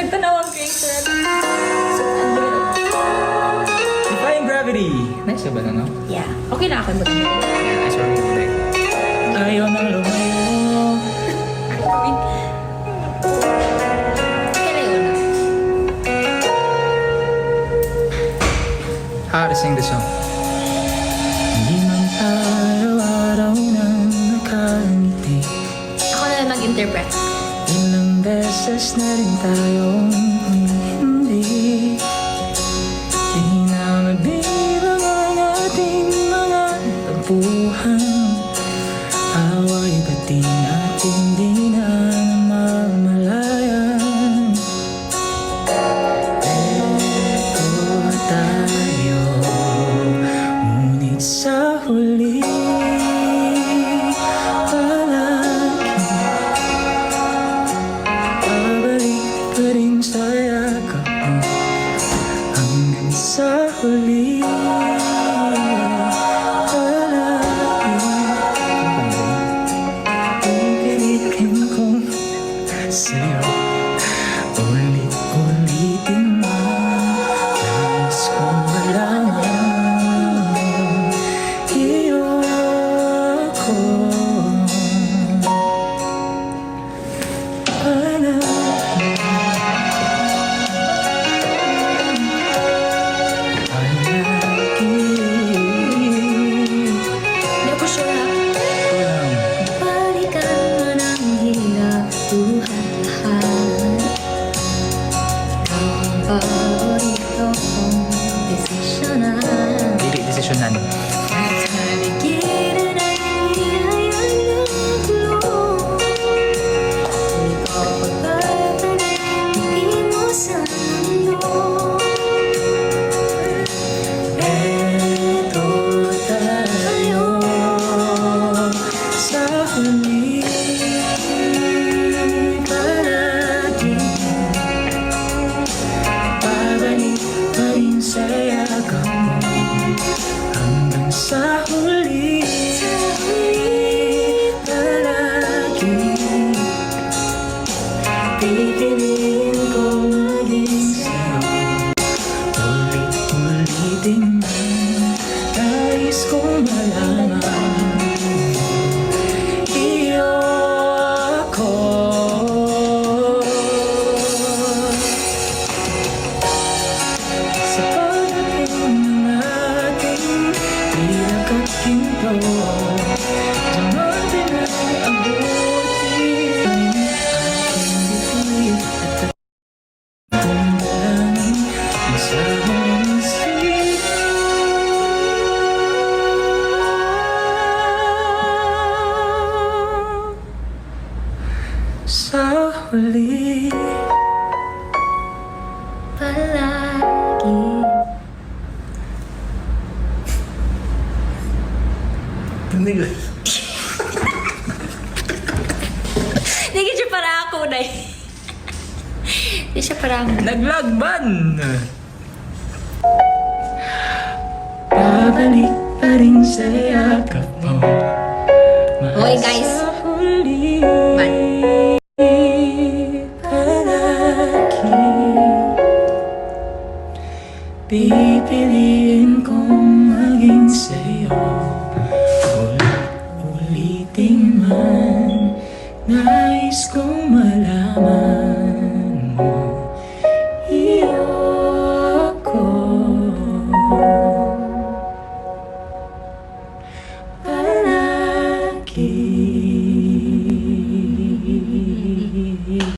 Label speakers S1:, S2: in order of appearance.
S1: nagtanawang creator.
S2: Defying Gravity. Nice ba na, no?
S1: Yeah. Okay na ako yung maganda.
S2: Yeah, sorry. Ayaw nang lumayo.
S1: Kaya yun.
S2: How to sing the song? Hindi man araw-araw nang nakangiti.
S1: Ako na mag-interpret.
S2: Ilang beses na rin tayong hindi. Di na mabilang ang ating mga tampuhan. Away ba't di natin di na namamalayan? Eto tayo, ngunit sa huli babalik pa rin sa yakap mo hanggang sa huli. Pipilitin kong sa'yo ulit-ulitin mo. Nais kong malaman iyo ako.
S1: Hindi ako sure ha. Balikan mo ng hirap, buhat-lahat. Ikaw ang paborito kong desisyonan.
S2: Dili desisyonan.
S1: Taligiran ay niyayang ng gulo. Ikaw pagpapanagin mo sa mundo.
S2: Eto tayo sa huli palagi. Babalik pa rin sa yakap mo hanggang sa huli palagi. Pipiliin kong maging sa'yo ulit-ulitin mo. Nais kong malaman iyo ako. Sa pagdating ng ating pinagkakinto, diyan din ang abutin ang ating bituin at kung dalangin masabang sa huli
S1: Palagi. Hindi siya para ako na Hindi siya para ako.
S2: naglagban. Babalik pa rin sa yakap mo.
S1: Okay, guys.
S2: Sa huli
S1: Bye.
S2: palagi. Pipiliin